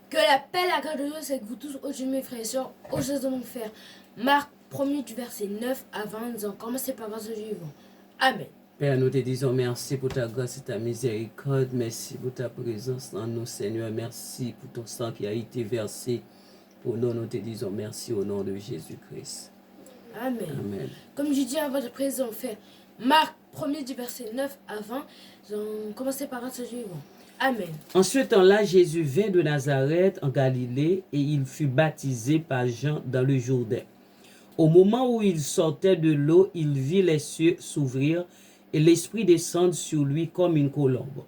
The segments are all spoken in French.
Que la paix, la grâce de Dieu, c'est que vous tous, aujourd'hui, mes frères et sœurs, aujourd'hui, nous allons faire Marc 1er du verset 9 à 20, disant, commencez par grâce de Dieu. Amen. Père, nous te disons merci pour ta grâce et ta miséricorde. Merci pour ta présence en nous, Seigneur. Merci pour ton sang qui a été versé pour nous. Nous te disons merci au nom de Jésus-Christ. Amen. Amen. Comme je dis à votre présent, on fait Marc 1er du verset 9 à 20, disons, commencez par grâce de Dieu. Amen. En ce temps-là, Jésus vint de Nazareth en Galilée et il fut baptisé par Jean dans le Jourdain. Au moment où il sortait de l'eau, il vit les cieux s'ouvrir et l'Esprit descendre sur lui comme une colombe.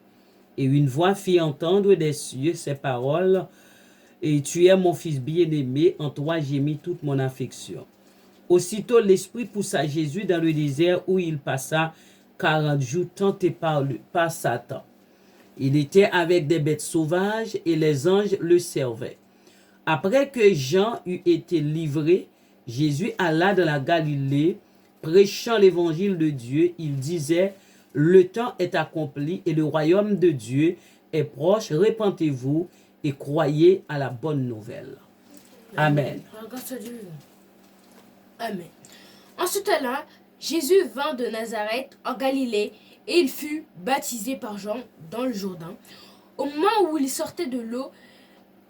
Et une voix fit entendre des cieux ces paroles, « Et tu es mon fils bien-aimé, en toi j'ai mis toute mon affection. » Aussitôt l'Esprit poussa Jésus dans le désert où il passa 40 jours tenté par Satan. Il était avec des bêtes sauvages et les anges le servaient. Après que Jean eut été livré, Jésus alla dans la Galilée, prêchant l'évangile de Dieu. Il disait, « Le temps est accompli et le royaume de Dieu est proche. Repentez-vous et croyez à la bonne nouvelle. » Amen. Grâce à Dieu. Amen. En ce temps-là, Jésus vint de Nazareth en Galilée et il fut baptisé par Jean dans le Jourdain. Au moment où il sortait de l'eau,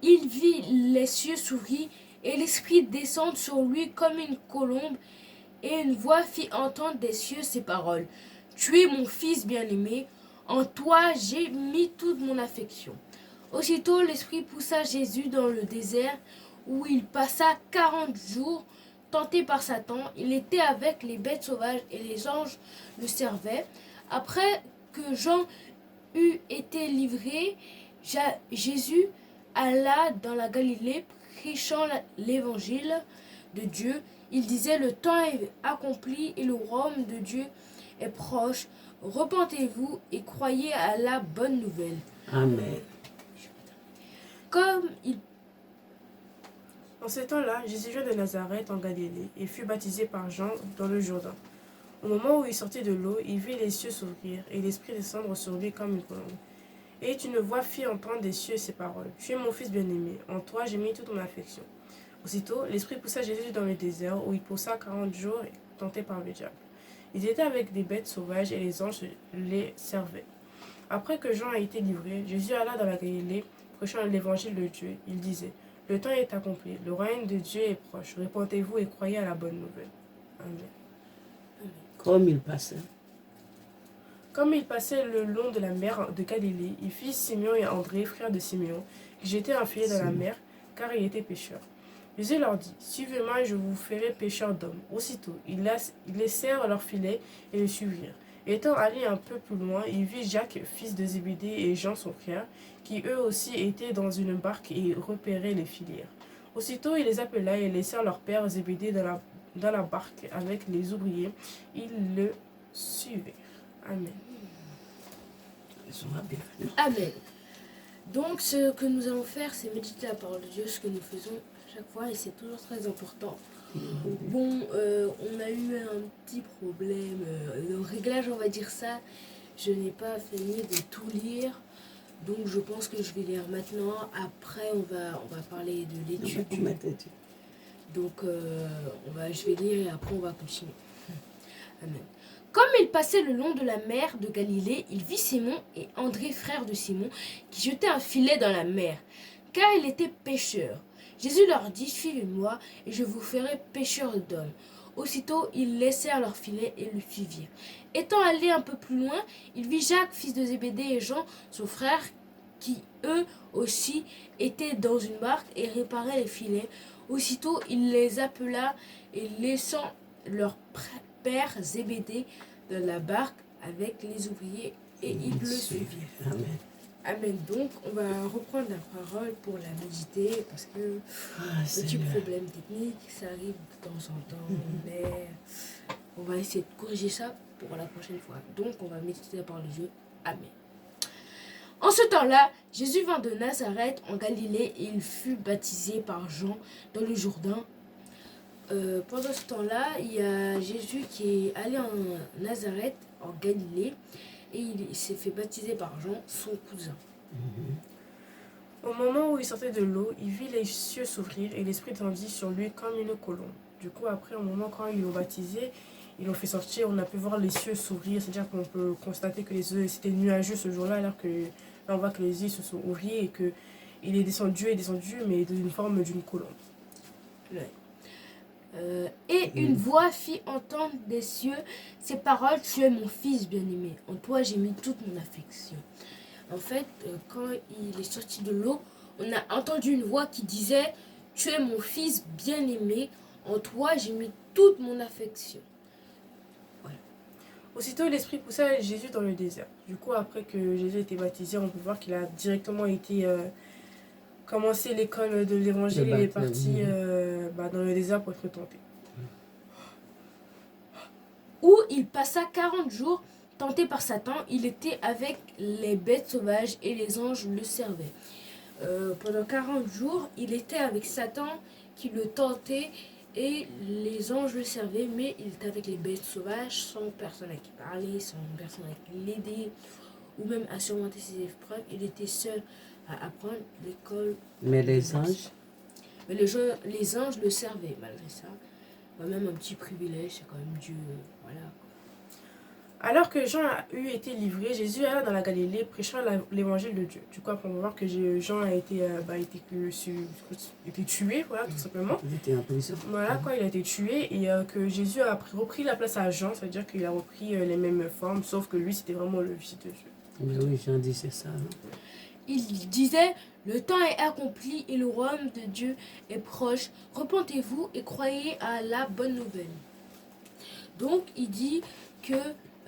il vit les cieux s'ouvrir et l'Esprit descendre sur lui comme une colombe, et une voix fit entendre des cieux ces paroles. « Tu es mon fils bien-aimé, en toi j'ai mis toute mon affection. » Aussitôt l'Esprit poussa Jésus dans le désert où il passa 40 jours tenté par Satan. Il était avec les bêtes sauvages et les anges le servaient. Après que Jean eut été livré, Jésus alla dans la Galilée prêchant l'évangile de Dieu. Il disait, le temps est accompli et le royaume de Dieu est proche. Repentez-vous et croyez à la bonne nouvelle. Amen. En ce temps-là, Jésus vint de Nazareth en Galilée et fut baptisé par Jean dans le Jourdain. Au moment où il sortit de l'eau, il vit les cieux s'ouvrir et l'Esprit descendre sur lui comme une colombe. Et une voix fit entendre des cieux ces paroles. « Tu es mon fils bien-aimé, en toi j'ai mis toute mon affection. » Aussitôt, l'Esprit poussa Jésus dans le désert où il passa 40 jours tenté par le diable. Il était avec des bêtes sauvages et les anges les servaient. Après que Jean a été livré, Jésus alla dans la Galilée prêchant l'évangile de Dieu. Il disait, « Le temps est accompli, le royaume de Dieu est proche. Repentez-vous et croyez à la bonne nouvelle. » Amen. Comme il passait. Comme il passait le long de la mer de Galilée, il fit Simeon et André, frères de Simeon, qui jetaient un filet dans la mer, car il était pêcheur. Jésus leur dit, « Suivez-moi et je vous ferai pêcheurs d'hommes. » Aussitôt, ils laissèrent leur filet et le suivirent. Étant allé un peu plus loin, il vit Jacques, fils de Zébédée, et Jean, son frère, qui eux aussi étaient dans une barque et repéraient les filières. Aussitôt, il les appela et laissèrent leur père Zébédée dans la barque avec les ouvriers. Ils le suivirent. Amen. Amen. Donc, ce que nous allons faire, c'est méditer la parole de Dieu, ce que nous faisons chaque fois, et c'est toujours très important. Bon, on a eu un petit problème, le réglage, on va dire ça. Je n'ai pas fini de tout lire, donc je pense que je vais lire maintenant. Après, on va parler de l'étude. Donc, je vais lire et après, on va continuer. Amen. Comme il passait le long de la mer de Galilée, il vit Simon et André, frères de Simon, qui jetaient un filet dans la mer, car il était pêcheur. Jésus leur dit, « Suivez-moi, et je vous ferai pêcheurs d'hommes. » Aussitôt, ils laissèrent leur filet et le suivirent. Étant allé un peu plus loin, il vit Jacques, fils de Zébédée, et Jean, son frère, qui eux aussi étaient dans une barque et réparaient les filets. Aussitôt, il les appela et laissant leur père Zébédée dans la barque avec les ouvriers, et ils le suivirent. Amen. Amen. Donc, on va reprendre la parole pour la méditer parce que petit problème technique, ça arrive de temps en temps, mais on va essayer de corriger ça pour la prochaine fois. Donc, on va méditer la parole de Dieu. Amen. En ce temps-là, Jésus vint de Nazareth en Galilée et il fut baptisé par Jean dans le Jourdain. Pendant ce temps-là, il y a Jésus qui est allé en Nazareth, en Galilée, et il s'est fait baptiser par Jean, son cousin. Au moment où il sortait de l'eau, il vit les cieux s'ouvrir et l'Esprit descendit sur lui comme une colombe. Du coup, après, au moment quand ils l'ont baptisé, ils l'ont fait sortir, on a pu voir les cieux s'ouvrir, c'est-à-dire qu'on peut constater que les yeux c'était nuageux ce jour-là, alors que là, on voit que les yeux se sont ouverts et que il est descendu, mais d'une forme d'une colombe. Ouais. Et une voix fit entendre des cieux ces paroles: tu es mon fils bien-aimé, en toi j'ai mis toute mon affection. En fait, quand il est sorti de l'eau, on a entendu une voix qui disait: tu es mon fils bien-aimé, en toi j'ai mis toute mon affection. Aussitôt, l'Esprit poussa Jésus dans le désert. Du coup, après que Jésus a été baptisé, on peut voir qu'il a directement été commencé l'école de l'évangile. Il est parti dans le désert pour être tenté. Où il passa 40 jours, tenté par Satan. Il était avec les bêtes sauvages et les anges le servaient. Pendant 40 jours, il était avec Satan qui le tentait et les anges le servaient, mais il était avec les bêtes sauvages, sans personne à qui parler, sans personne à qui l'aider, ou même à surmonter ses épreuves. Il était seul à apprendre l'école. Mais les anges, Mais les anges le servaient malgré ça. Même un petit privilège, c'est quand même Dieu. Voilà. Alors que Jean a eu été livré, Jésus alla dans la Galilée prêchant l'évangile de Dieu. Du coup, après, on va voir que Jean a été tué, voilà, tout simplement. il était en prison. Voilà, quoi, il a été tué et que Jésus a repris la place à Jean, c'est-à-dire qu'il a repris les mêmes formes, sauf que lui, c'était vraiment le fils de Dieu. Mais oui, Jean dit c'est ça. Il disait: le temps est accompli et le royaume de Dieu est proche. Repentez-vous et croyez à la bonne nouvelle. Donc, il dit que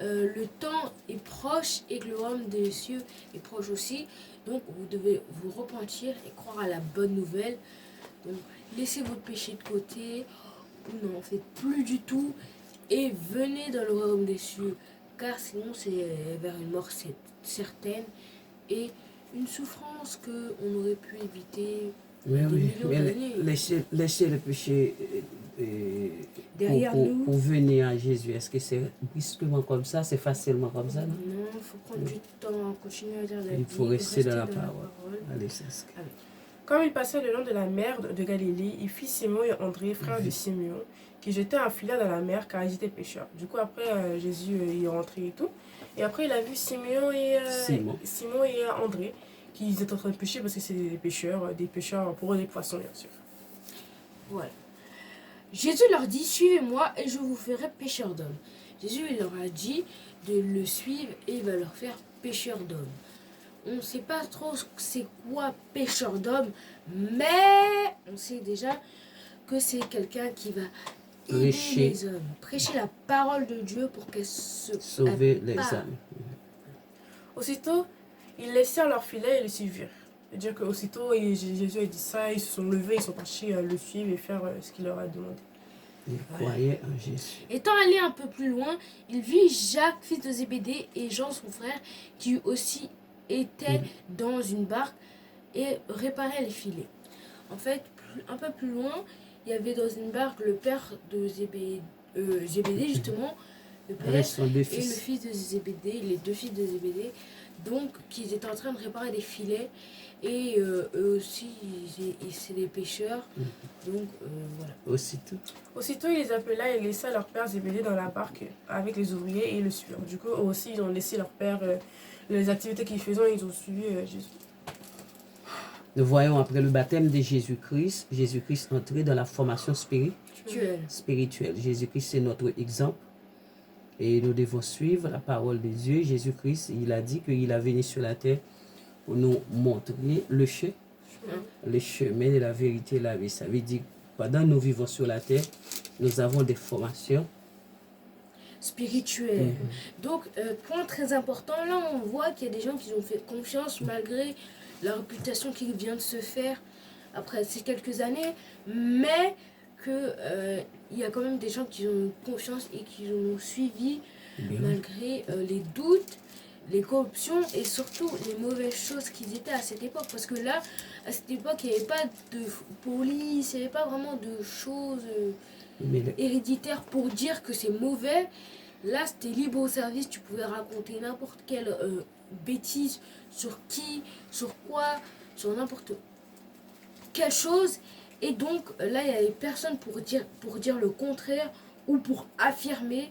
le temps est proche et que le royaume des cieux est proche aussi. Donc, vous devez vous repentir et croire à la bonne nouvelle. Donc, laissez votre péché de côté, ou n'en faites plus du tout, et venez dans le royaume des cieux, car sinon c'est vers une mort certaine et une souffrance qu'on aurait pu éviter Oui, des oui. millions Mais d'années. laisser le péché Derrière nous. pour venir à Jésus. Est-ce que c'est brusquement comme ça? C'est facilement comme ça, non? Non, il faut prendre du temps, continuer à dire la vie. Il faut rester dans la parole. Allez, c'est ce que... Comme il passait le long de la mer de Galilée, il fit Simon et André, frères de Simeon, qui jetaient un filet dans la mer car ils étaient pêcheurs. Du coup, après, Jésus il est rentré et tout. Et après, il a vu Simon et André, qui étaient en train de pêcher parce que c'est des pêcheurs pour eux, des poissons, bien sûr. Voilà. Jésus leur dit: suivez-moi et je vous ferai pêcheurs d'hommes. Jésus il leur a dit de le suivre et il va leur faire pêcheurs d'hommes. On ne sait pas trop c'est quoi pêcheur d'hommes, mais on sait déjà que c'est quelqu'un qui va aider les hommes, prêcher la parole de Dieu pour qu'elle se sauver les âmes. Aussitôt, ils laissèrent leur filet et le suivirent. C'est-à-dire qu'aussitôt, Jésus a dit ça, ils se sont levés, ils sont partis le suivre et faire ce qu'il leur a demandé. Ils croyaient en Jésus. Étant allé un peu plus loin, il vit Jacques, fils de Zébédée, et Jean, son frère, qui aussi était dans une barque et réparait les filets. En fait, un peu plus loin, il y avait dans une barque le père de Zébédée, justement, le père et le fils de Zébédée, les deux fils de Zébédée, donc qui étaient en train de réparer des filets. Et eux aussi, c'est des pêcheurs. Donc, voilà. Aussitôt, il les appela et laissa leur père Zébédée dans la barque avec les ouvriers et le suivirent. Du coup, eux aussi, ils ont laissé leur père, les activités qu'ils faisaient, ils ont suivi Jésus. Nous voyons après le baptême de Jésus-Christ entrer dans la formation spirituelle. Jésus-Christ, c'est notre exemple. Et nous devons suivre la parole de Dieu. Jésus-Christ, il a dit qu'il a venu sur la terre pour nous montrer le chemin de la vérité et la vie. Ça veut dire que pendant que nous vivons sur la terre, nous avons des formations spirituelles. Donc, point très important, là on voit qu'il y a des gens qui ont fait confiance malgré la réputation qui vient de se faire après ces quelques années, mais que il y a quand même des gens qui ont confiance et qui ont suivi malgré les doutes, les corruptions et surtout les mauvaises choses qu'ils étaient à cette époque. Parce que là, à cette époque, il n'y avait pas de police, il n'y avait pas vraiment de choses héréditaires pour dire que c'est mauvais. Là, c'était libre au service, tu pouvais raconter n'importe quelle bêtise sur qui, sur quoi, sur n'importe quelle chose. Et donc là, il n'y avait personne pour dire le contraire ou pour affirmer.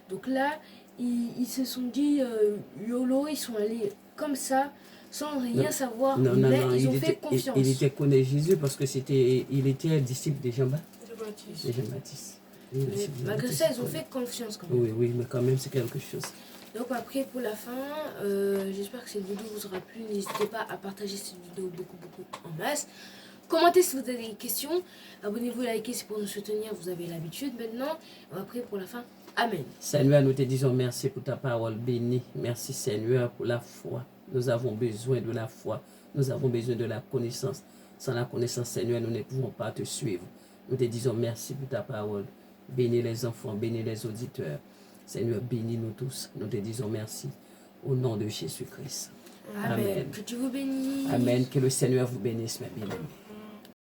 Donc là, ils se sont dit YOLO, ils sont allés comme ça, sans rien savoir, Non, mais non, ils ont fait confiance. il était connu Jésus parce que il était disciple de Jean-Baptiste. Jean-Baptiste. Mais malgré ça, ils ont fait confiance quand même. Oui, oui, mais quand même, c'est quelque chose. Donc après, pour la fin, j'espère que cette vidéo vous aura plu. N'hésitez pas à partager cette vidéo beaucoup en masse. Commentez si vous avez des questions. Abonnez-vous, likez, c'est pour nous soutenir. Vous avez l'habitude maintenant. Et après, pour la fin, Amen. Seigneur, nous te disons merci pour ta parole bénie. Merci Seigneur pour la foi. Nous avons besoin de la foi. Nous avons besoin de la connaissance. Sans la connaissance, Seigneur, nous ne pouvons pas te suivre. Nous te disons merci pour ta parole. Bénis les enfants, bénis les auditeurs. Seigneur, bénis-nous tous. Nous te disons merci. Au nom de Jésus-Christ. Amen. Que Dieu vous bénisse. Amen. Que le Seigneur vous bénisse, mes bien-aimés.